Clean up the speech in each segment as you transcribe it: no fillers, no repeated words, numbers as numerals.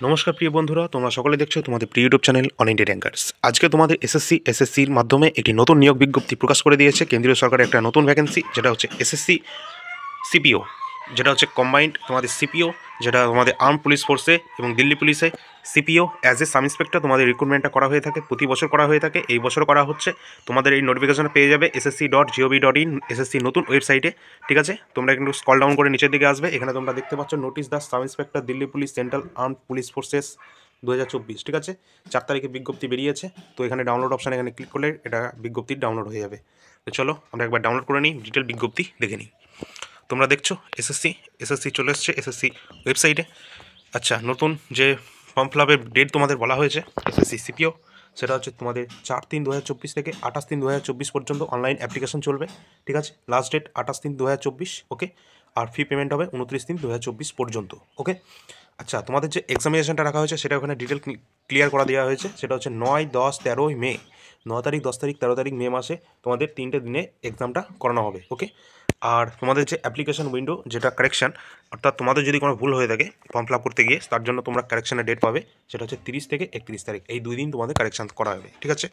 নমস্কার প্রিয় বন্ধুরা, তোমরা সকলে দেখছো তোমাদের প্রিয় YouTube channel all India rankers. আজকে তোমাদের এসএসসির মাধ্যমে একটি নতুন নিয়োগ বিজ্ঞপ্তি প্রকাশ করে দিয়েছে কেন্দ্রীয় সরকারের একটা নতুন ভ্যাকেন্সি, যেটা হচ্ছে এসএসসি সিপিও, যেটা হচ্ছে কম্বাইন্ড তোমাদের সিপিও, যেটা তোমাদের আর্ম পুলিশ ফোর্সে এবং দিল্লি পুলিশে CPO as a sub inspector তোমাদের রিক্রুটমেন্টটা করা হয়ে থাকে, প্রতি বছর করা হয়ে থাকে, এই বছর করা হচ্ছে। তোমাদের এই নোটিফিকেশন পেয়ে যাবে ssc.gov.in এসএসসি নতুন ওয়েবসাইটে। ঠিক আছে, তোমরা কিন্তু স্কল ডাউন করে নিচের দিকে আসবে, এখানে তোমরা দেখতে পাচ্ছ notice the sub inspector Delhi police central arm police forces 2024। ঠিক আছে, 4 তারিখে বিজ্ঞপ্তি বেরিয়েছে। তো এখানে ডাউনলোড অপশান এখানে ক্লিক করলে এটা বিজ্ঞপ্তির ডাউনলোড হয়ে যাবে। তো চলো আমরা একবার ডাউনলোড করে নিই, ডিটেল বিজ্ঞপ্তি দেখে নিই। তোমরা দেখছো এসএসসি চলে এসছে এসএসসি ওয়েবসাইটে। আচ্ছা, নতুন যে ফর্ম ফিল আপের ডেট তোমাদের বলা হয়েছে এসএসসি সিপিও, সেটা হচ্ছে তোমাদের 4/3/2024 থেকে 28/3/2024 পর্যন্ত অনলাইন অ্যাপ্লিকেশন চলবে। ঠিক আছে, লাস্ট ডেট 28/3/2024। ওকে, আর ফি পেমেন্ট হবে 29/3/2024 পর্যন্ত। ওকে, আচ্ছা, তোমাদের যে এক্সামিনেশনটা রাখা হয়েছে সেটা ওখানে ডিটেল ক্লিয়ার করা দেওয়া হয়েছে। সেটা হচ্ছে 9, 10, 13 মে, 9 তারিখ, 10 তারিখ, 13 তারিখ মে মাসে তোমাদের 3টে দিনে এক্সামটা করানো হবে। ওকে, আর তোমাদের যে অ্যাপ্লিকেশন উইন্ডো, যেটা কারেকশান, অর্থাৎ তোমাদের যদি কোনো ভুল হয়ে থাকে ফর্ম ফিল আপ করতে গিয়ে, তার জন্য তোমরা কারেকশানের ডেট পাবে, সেটা হচ্ছে 30 থেকে 31 তারিখ। এই 2 দিন তোমাদের কারেকশান করা হবে। ঠিক আছে,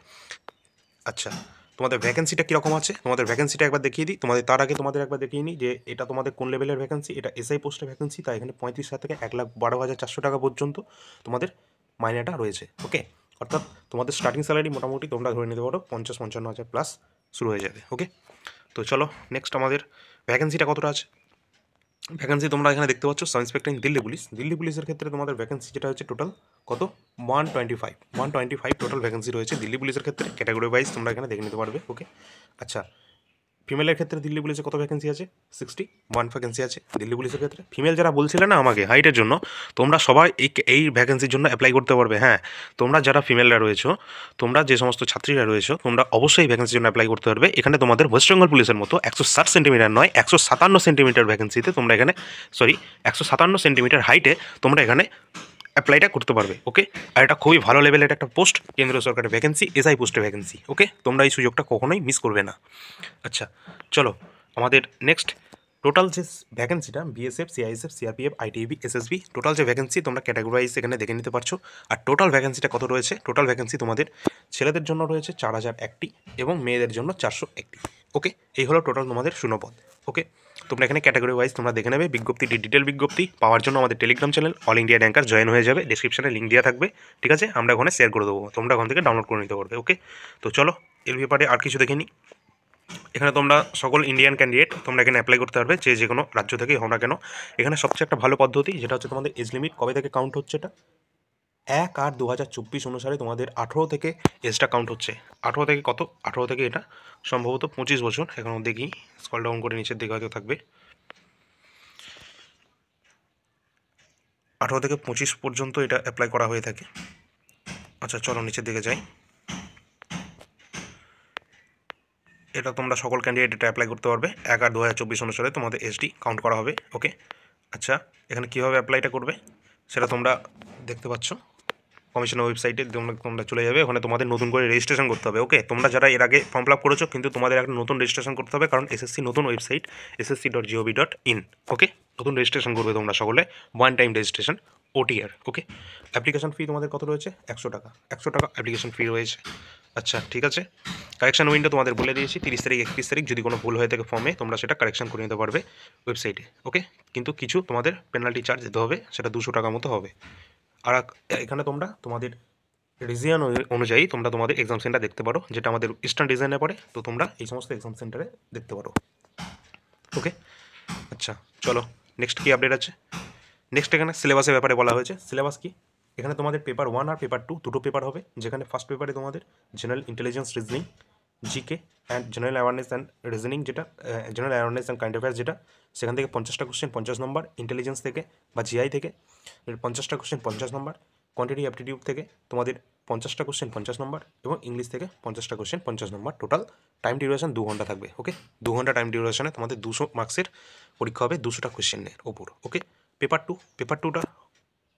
আচ্ছা, তোমাদের ভ্যাকেন্সিটা কীরকম আছে তোমাদের ভ্যাকেন্সিটা একবার দেখিয়ে দিই। তার আগে তোমাদের একবার দেখিয়ে নিই যে এটা তোমাদের কোন লেভেলের ভ্যাকেন্সি। এটা এসআই পোস্টের ভ্যাকেন্সি, তাই এখানে 35,000 থেকে 1,12,400 টাকা পর্যন্ত তোমাদের মাইনেটা রয়েছে। ওকে, অর্থাৎ তোমাদের স্টার্টিং স্যালারি মোটামুটি তোমরা ধরে নিতে পারো 50-55 হাজার প্লাস শুরু হয়ে যাবে। ওকে, তো চলো নেক্সট আমাদের ভ্যাকেন্সিটা কতটা আছে। ভ্যাকেন্সি তোমরা এখানে দেখতে পাচ্ছ সাব ইন্সপেক্টর ইন দিল্লি পুলিশের ক্ষেত্রে তোমাদের ভ্যাকেন্সি যেটা হচ্ছে টোটাল কত 125 টোটাল ভ্যাকেন্সি রয়েছে দিল্লি পুলিশের ক্ষেত্রে। ক্যাটাগরি ওয়াইজ তোমরা এখানে দেখে নিতে পারবে। ওকে, আচ্ছা, ফিমেলের ক্ষেত্রে দিল্লি পুলিশে কত ভ্যাকেন্সি আছে? 61 ভ্যাকেন্সি আছে দিল্লি পুলিশের ক্ষেত্রে। ফিমেল যারা বলছিলে না আমাকে হাইটের জন্য, তোমরা সবাই এই ভ্যাকেন্সির জন্য অ্যাপ্লাই করতে পারবে। হ্যাঁ, তোমরা যারা ফিমেলরা রয়েছো, তোমরা যে সমস্ত ছাত্রীরা রয়েছো, তোমরা অবশ্যই ভ্যাকেন্সির জন্য অ্যাপ্লাই করতে পারবে। এখানে তোমাদের ওয়েস্ট বেঙ্গল পুলিশের মতো 160 সেন্টিমিটার নয়, 157 সেন্টিমিটার ভ্যাকেন্সিতে তোমরা এখানে 157 সেন্টিমিটার হাইটে তোমরা এখানে অ্যাপ্লাইটা করতে পারবে। ওকে, আর এটা খুবই ভালো লেভেলের একটা পোস্ট, কেন্দ্রীয় সরকারের ভ্যাকেন্সি, এসআই পোস্টের ভ্যাকেন্সি। ওকে, তোমরা এই সুযোগটা কখনোই মিস করবে না। আচ্ছা, চলো আমাদের নেক্সট টোটাল যে ভ্যাকেন্সিটা BSF, CISF, CRPF, ITB, SSB, total যে ভ্যাকেন্সি তোমরা ক্যাটাগরাইজ এখানে দেখে নিতে পারছো। আর টোটাল ভ্যাকেন্সিটা কত রয়েছে? টোটাল ভ্যাকেন্সি তোমাদের ছেলেদের জন্য রয়েছে 4,001টি এবং মেয়েদের জন্য 401টি। ওকে, এই হলো টোটাল তোমাদের শূন্যপদ। ওকে, তোমরা এখানে ক্যাটাগরি ওয়াইজ তোমরা দেখে নেবে। বিজ্ঞপ্তিটি ডিটেল বিজ্ঞপ্তি পাওয়ার জন্য আমাদের Telegram channel all India ranker join হয়ে যাবে, ডিসক্রিপশনে লিঙ্ক দেওয়া থাকবে। ঠিক আছে, আমরা ওখানে শেয়ার করে দেবো, তোমরা ওখান থেকে ডাউনলোড করে নিতে পারবে। ওকে, তো চলো এর ব্যাপারে আর কিছু দেখে নিই। এখানে তোমরা সকল ইন্ডিয়ান ক্যান্ডিডেট তোমরা এখানে অ্যাপ্লাই করতে পারবে, যে কোনো রাজ্য থেকে হও না কেন। এখানে সবচেয়ে একটা ভালো পদ্ধতি যেটা হচ্ছে তোমাদের এজ লিমিট কবে থেকে কাউন্ট হচ্ছে, এটা 1/8/2024 অনুসারে তোমাদের 18 থেকে এজটা কাউন্ট হচ্ছে। 18 থেকে কত? 18 থেকে এটা সম্ভবত 25 বছর। এখন দেখি, স্ক্রল ডাউন করে নিচের দিকে হয়তো থাকবে, 18 থেকে 25 পর্যন্ত এটা অ্যাপ্লাই করা হয়ে থাকে। আচ্ছা, চলো নিচের দিকে যাই। এটা তোমরা সকল ক্যান্ডিডেট এটা অ্যাপ্লাই করতে পারবে। 1/8/2024 অনুসারে তোমাদের এসডি কাউন্ট করা হবে। ওকে, আচ্ছা, এখানে কীভাবে অ্যাপ্লাইটা করবে সেটা তোমরা দেখতে পাচ্ছ কমিশনের ওয়েবসাইটে। তোমরা চলে যাবে, ওখানে তোমাদের নতুন করে রেজিস্ট্রেশন করতে হবে। ওকে, তোমরা যারা এর আগে ফর্ম ফিল আপ করেছো, কিন্তু তোমাদের একটা নতুন রেজিস্ট্রেশন করতে হবে, কারণ এসএসসি নতুন ওয়েবসাইট ssc.gov.in। ওকে, নতুন রেজিস্ট্রেশন করবে তোমরা সকলে, ওয়ান টাইম রেজিস্ট্রেশন ওটিআর। ওকে, অ্যাপ্লিকেশন ফি তোমাদের কত রয়েছে? 100 টাকা। 100 টাকা অ্যাপ্লিকেশন ফি রয়েছে। আচ্ছা, ঠিক আছে, কারেকশান উইন্ডো তোমাদের বলে দিয়েছি 30 তারিখ 31 তারিখ। যদি কোনো ভুল হয়ে থাকে ফর্মে, তোমরা সেটা কারেকশান করে নিতে পারবে ওয়েবসাইটে। ওকে, কিন্তু কিছু তোমাদের পেনাল্টি চার্জ দিতে হবে, সেটা 200 টাকা মতো হবে। আর এখানে তোমরা তোমাদের রিজিয়ন অনুযায়ী তোমরা তোমাদের এক্সাম সেন্টার দেখতে পারো, যেটা আমাদের ইস্টার্ন ডিজাইনে পড়ে, তো তোমরা এই সমস্ত এক্সাম সেন্টারে দেখতে পারো। ওকে, আচ্ছা, চলো নেক্সট কী আপডেট আছে। নেক্সট এখানে সিলেবাসের ব্যাপারে বলা হয়েছে। সিলেবাস কি? এখানে তোমাদের পেপার 1 আর পেপার 2 দুটো পেপার হবে, যেখানে ফার্স্ট পেপারে তোমাদের general intelligence reasoning, GK and general awareness and reasoning, যেটা general awareness and current affairs, যেটা সেখান থেকে 50টা কোশ্চেন 50 নম্বর, ইন্টেলিজেন্স থেকে বা জিআই থেকে 50টা কোশ্চেন 50 নম্বর, কোয়ান্টিটি অ্যাপটিটিউড থেকে তোমাদের 50টা কোশ্চেন 50 নম্বর, এবং ইংলিশ থেকে 50টা কোশ্চেন 50 নম্বর। টোটাল টাইম ডিউরেশন 2 ঘন্টা থাকবে। ওকে, 2 ঘন্টা টাইম ডিউরেশনে তোমাদের 200 মার্কসের পরীক্ষা হবে, 200টা কোশ্চেনের ওপর। ওকে, পেপার 2টা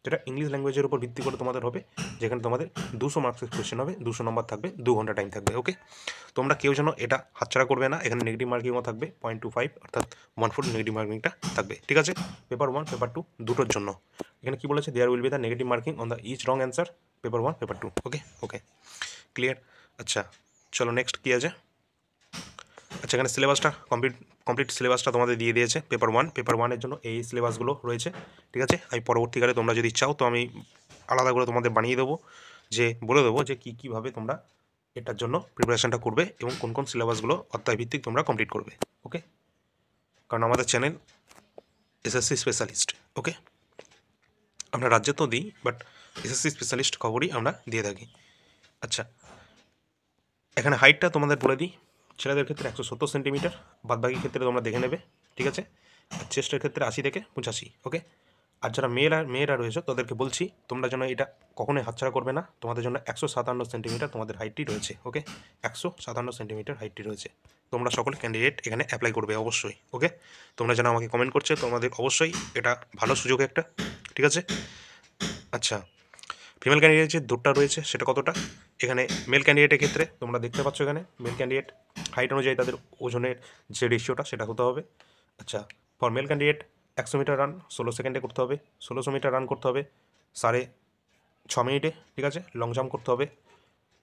যেটা ইংলিশ ল্যাঙ্গুয়েজের উপর ভিত্তি করে তোমাদের হবে, যেখানে তোমাদের 200 মার্কসের কোয়েশ্চেন হবে, 200 নম্বর থাকবে, 2 ঘন্টা টাইম থাকবে। ওকে, তোমরা কেউ যেন এটা হাতছাড়া করবে না। এখানে নেগেটিভ মার্কিংও থাকবে 0.25, অর্থাৎ 1 ফুট নেগেটিভ মার্কিংটা থাকবে। ঠিক আছে, পেপার 1 পেপার 2 দুটোর জন্য। এখানে কি বলেছে, there will be the negative marking on the each wrong answer, paper 1 paper 2। Okay okay, clear. আচ্ছা চলো নেক্সট কী আছে। আচ্ছা এখানে সিলেবাসটা কমপ্লিট সিলেবাসটা তোমাদের দিয়ে দিয়েছে। পেপার 1 জন্য এই সিলেবাসগুলো রয়েছে। ঠিক আছে, আমি পরবর্তীকালে তোমরা যদি চাও তো আমি আলাদা করে তোমাদের বানিয়ে দেবো, যে বলে দেবো যে কীভাবে তোমরা এটার জন্য প্রিপারেশানটা করবে এবং কোন কোন সিলেবাসগুলো অধ্যায়ভিত্তিক তোমরা কমপ্লিট করবে। ওকে, কারণ আমাদের চ্যানেল এসএসসি স্পেশালিস্ট। ওকে, আমরা রাজ্যে তো দিই, বাট এসএসসি স্পেশালিস্ট খবরই আমরা দিয়ে থাকি। আচ্ছা এখানে হাইটটা তোমাদের বলে দিই, ছেলেদের ক্ষেত্রে 170 সেন্টিমিটার, বাদবাকি ক্ষেত্রে তোমরা দেখে নেবে। ঠিক আছে, আর চেস্টের ক্ষেত্রে 80 থেকে 85। ওকে, আর যারা মেয়েরা রয়েছে তাদেরকে বলছি তোমরা যেন এটা কখনোই হাতছাড়া করবে না। তোমাদের জন্য 157 সেন্টিমিটার তোমাদের হাইটটি রয়েছে। ওকে, 157 সেন্টিমিটার হাইটটি রয়েছে। তোমরা সকল ক্যান্ডিডেট এখানে অ্যাপ্লাই করবে অবশ্যই। ওকে, তোমরা যেন আমাকে কমেন্ট করছে, তোমাদের অবশ্যই এটা ভালো সুযোগ একটা। ঠিক আছে, আচ্ছা ফিমেল ক্যান্ডিডেট যে দুটো রয়েছে সেটা কতটা, এখানে মেল ক্যান্ডিডেটের ক্ষেত্রে তোমরা দেখতে পাচ্ছ এখানে মেল ক্যান্ডিডেট হাইট অনুযায়ী তাদের ওজনের যে রেশিওটা সেটা হতে হবে। আচ্ছা for male candidate 100 meter run 16 সেকেন্ডে করতে হবে, 1600 মিটার রান করতে হবে 6.5 মিনিটে। ঠিক আছে, লং জাম্প করতে হবে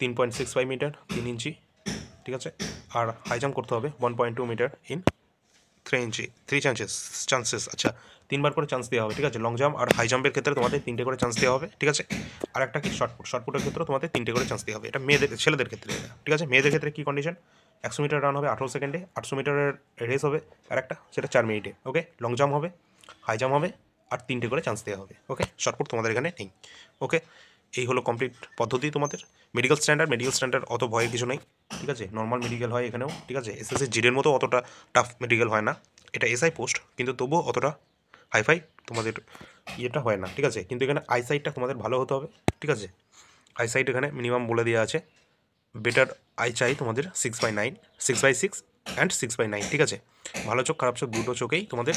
3.65 মিটার 3 ইঞ্চি। ঠিক আছে, আর হাই জাম্প করতে হবে 1.2 মিটার ইন 3 ইঞ্চি 3 চান্সেস। আচ্ছা 3বার করে চান্স দেওয়া হবে। ঠিক আছে, লং জাম্প আর হাই জাম্পের ক্ষেত্রে তোমাদের 3টে করে চান্স দেওয়া হবে। ঠিক আছে, আর একটা কি শর্টপুটের ক্ষেত্রে তোমাদের 3টে করে চান্স দেওয়া হবে। এটা ছেলেদের ক্ষেত্রে। ঠিক আছে, মেয়েদের ক্ষেত্রে কী কন্ডিশন, 100 মিটার রান হবে 18 সেকেন্ডে, 800 মিটারের রেস হবে আর একটা, সেটা 4 মিনিটে। ওকে, লং জাম্প হবে, হাই জাম্প হবে, আর 3টে করে চান্স দেওয়া হবে। ওকে, শর্টপুট তোমাদের এখানে নেই। ওকে, এই হলো কমপ্লিট পদ্ধতি তোমাদের। মেডিকেল স্ট্যান্ডার্ড অত ভয়ের কিছু নেই। ঠিক আছে, নর্মাল মেডিকেল হয় এখানেও। ঠিক আছে, এসএসসি জিডির মতো অতটা টাফ মেডিকেল হয় না। এটা এসআই পোস্ট, কিন্তু তবুও অতটা হাইফাই তোমাদের ইয়েটা হয় না। ঠিক আছে, কিন্তু এখানে আইসাইটটা তোমাদের ভালো হতে হবে। ঠিক আছে, আইসাইট এখানে মিনিমাম বলে দেওয়া আছে, বেটার আই চাই তোমাদের 6/9, 6/6 অ্যান্ড 6/9। ঠিক আছে, ভালো চোখ খারাপ চোখ দুটো চোখেই তোমাদের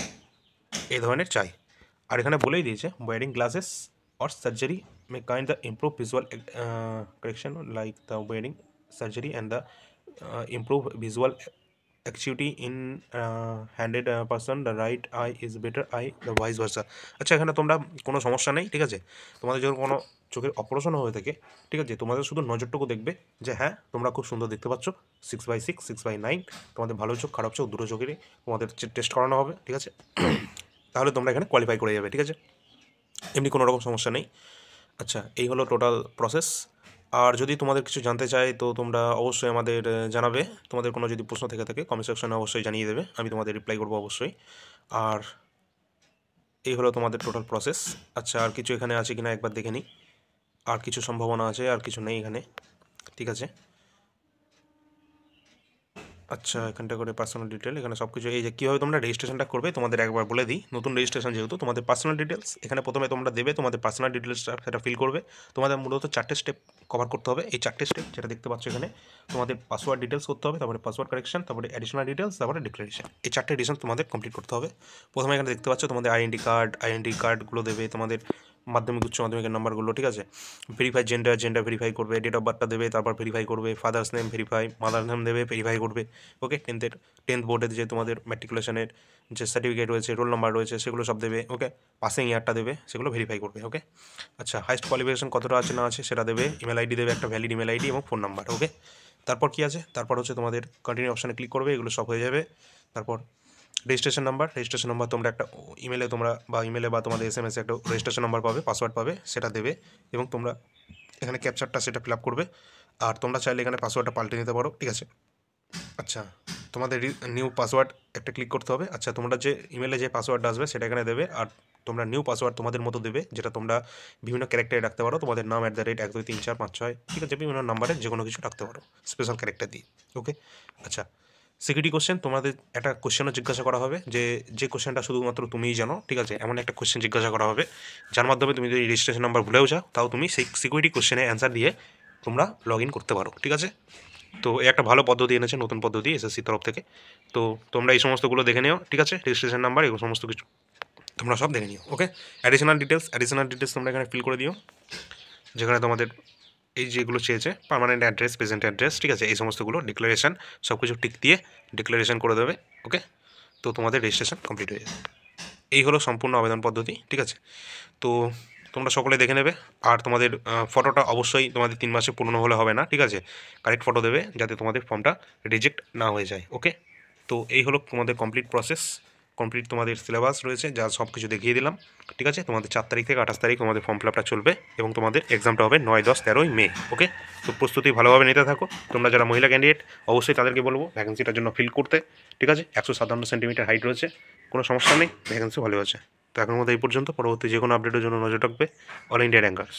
এই ধরনের চাই। আর এখানে বলেই দিয়েছে wearing glasses or surgery may kind the improve visual correction like the wearing surgery and the improve visual acuity in handed person, the right eye is better eye, the vice versa. আচ্ছা এখানে তোমরা কোনো সমস্যা নেই। ঠিক আছে, তোমাদের যখন কোনো চোখের অপারেশন হয়ে থাকে, ঠিক আছে, তোমাদের শুধু নজরটুকু দেখবে যে হ্যাঁ তোমরা খুব সুন্দর দেখতে পাচ্ছ, 6/6 6/9, তোমাদের ভালো চোখ খারাপ চোখ দুটো চোখেরই তোমাদের টেস্ট করানো হবে। ঠিক আছে, তাহলে তোমরা এখানে কোয়ালিফাই করে যাবে। ঠিক আছে, এমনি কোনো রকম সমস্যা নেই। আচ্ছা এই হলো টোটাল প্রসেস। আর যদি তোমাদের কিছু জানতে চাই তো তোমরা অবশ্যই আমাদের জানাবে। তোমাদের কোনো যদি প্রশ্ন থেকে থাকে কমেন্ট সেকশনে অবশ্যই জানিয়ে দেবে, আমি তোমাদের রিপ্লাই করবো অবশ্যই। আর এই হলো তোমাদের টোটাল প্রসেস। আচ্ছা আর কিছু এখানে আছে কিনা একবার দেখে নিই। আর কিছু সম্ভাবনা আছে, আর কিছু নেই এখানে। ঠিক আছে, আচ্ছা এখানটা করে পার্সোনাল ডিটেল, এখানে সব কিছু এই যে কীভাবে তোমরা রেজিস্ট্রেশনটা করবে তোমাদের একবার বলে দিই। নতুন রেজিস্ট্রেশন যেহেতু, তোমাদের পার্সোনাল ডিটেলস এখানে প্রথমে তোমরা দেবে, তোমাদের পার্সোনাল ডিটেলসটা সেটা ফিল করবে। তোমাদের মূলত 4টে স্টেপ কভার করতে হবে। এই 4টে স্টেপ যেটা দেখতে পাচ্ছ এখানে, তোমাদের পাসওয়ার্ড ডিটেলস করতে হবে, তারপরে পাসওয়ার্ড কারেকশন, তারপরে অ্যাডিশনাল ডিটেলস, তারপরে ডিক্লারেশন। এই 4টে ডিটেলস তোমাদের কমপ্লিট করতে হবে। প্রথমে এখানে দেখতে পাচ্ছ তোমাদের আইডেন্টি কার্ডগুলো দেবে, তোমাদের মাধ্যমিক উচ্চ মাধ্যমিকের নাম্বারগুলো। ঠিক আছে, ভেরিফাই জেন্ডার ভেরিফাই করবে, ডেট অফ বার্থটা দেবে, তারপর ভেরিফাই করবে, father's name verify, mother name দেবে, ভেরিফাই করবে। ওকে, টেন্থ বোর্ডের যে তোমাদের ম্যাট্রিকুলেশনের যে সার্টিফিকেট রয়েছে, রোল নাম্বার রয়েছে, সেগুলো সব দেবে। ওকে, পাসিং ইয়ারটা দেবে, সেগুলো ভেরিফাই করবে। ওকে, আচ্ছা হাইস্ট কোয়ালিফিকেশন কতটা আছে না আছে সেটা দেবে, ইমেল আইডি দেবে, একটা ভ্যালিড ইমেল আইডি এবং ফোন নাম্বার। ওকে, তারপর কি আছে, তারপর হচ্ছে তোমাদের কন্টিনিউ অপশানে ক্লিক করবে, এগুলো সব হয়ে যাবে। তারপর রেজিস্ট্রেশন নাম্বার তোমরা একটা ইমেলে বা তোমাদের SMS একটা রেজিস্ট্রেশন নাম্বার পাবে, পাসওয়ার্ড পাবে, সেটা দেবে এবং তোমরা এখানে ক্যাপচারটা সেটা ফিল আপ করবে। আর তোমরা চাইলে এখানে পাসওয়ার্ডটা পাল্টে নিতে পারো। ঠিক আছে, আচ্ছা তোমাদের নিউ পাসওয়ার্ড একটা ক্লিক করতে হবে। আচ্ছা তোমরা যে ইমেলে যে পাসওয়ার্ডটা আসবে সেটা এখানে দেবে, আর তোমরা নিউ পাসওয়ার্ড তোমাদের মতো দেবে, যেটা তোমরা বিভিন্ন ক্যারেক্টারে রাখতে পারো, তোমাদের নাম @1 2 3 4 5 6, ঠিক আছে, বিভিন্ন নাম্বারে যে কোনো কিছু রাখতে পারো স্পেশাল ক্যারেক্টার দিয়ে। ওকে, আচ্ছা সিকিউরিটি কোশ্চেন, তোমাদের একটা কোশ্চেনও জিজ্ঞাসা করা হবে, যে কোশ্চেনটা শুধুমাত্র তুমিই জানো। ঠিক আছে, এমন একটা কোশ্চেন জিজ্ঞাসা করা হবে যার মাধ্যমে তুমি যদি রেজিস্ট্রেশন নাম্বার ভুলেও যাও, তাও তুমি সেই সিকিউরিটি কোশ্চেনে অ্যান্সার দিয়ে তোমরা লগ ইন করতে পারো। ঠিক আছে, তো এই একটা ভালো পদ্ধতি এনেছে, নতুন পদ্ধতি এসএসসি তরফ থেকে। তো তোমরা এই সমস্তগুলো দেখে নিও। ঠিক আছে, রেজিস্ট্রেশন নাম্বার এগুলো সমস্ত কিছু তোমরা সব দেখে নিও। ওকে, অ্যাডিশনাল ডিটেলস তোমরা এখানে ফিল করে দিও, যেখানে তোমাদের এই যেগুলো চেয়েছে পার্মানেন্ট অ্যাড্রেস, প্রেজেন্ট অ্যাড্রেস, ঠিক আছে, এই সমস্তগুলো ডিক্লারেশান সব কিছু টিক দিয়ে ডিক্লারেশান করে দেবে। ওকে, তো তোমাদের রেজিস্ট্রেশন কমপ্লিট হয়ে যাবে। এই হলো সম্পূর্ণ আবেদন পদ্ধতি, ঠিক আছে। তো তোমরা সকলে দেখে নেবে। আর তোমাদের ফটোটা অবশ্যই তোমাদের 3 মাসে পুরনো হলে হবে না, ঠিক আছে, কারেক্ট ফটো দেবে যাতে তোমাদের ফর্মটা রিজেক্ট না হয়ে যায়। ওকে, তো এই হলো তোমাদের কমপ্লিট প্রসেস, কমপ্লিট তোমাদের সিলেবাস রয়েছে, যা সব কিছু দেখিয়ে দিলাম, ঠিক আছে। তোমাদের 4 তারিখ থেকে 28 তারিখ তোমাদের ফর্ম ফিল আপটা চলবে এবং তোমাদের এক্সামটা হবে 9, 10, 13 মে। ওকে, তো প্রস্তুতি ভালোভাবে নিতে থাকো। তোমরা যারা মহিলা ক্যান্ডিডেট অবশ্যই তাদেরকে বলবো ভ্যাকেন্সিটার জন্য ফিল করতে, ঠিক আছে। 157 সেন্টিমিটার হাইট রয়েছে, কোনো সমস্যা নেই, ভ্যাকেন্সি ভালো আছে। তো এখনের মতো এই পর্যন্ত। পরবর্তী যে কোনো আপডেটের জন্য নজর রাখবে অল ইন্ডিয়া র্যাঙ্কার্স।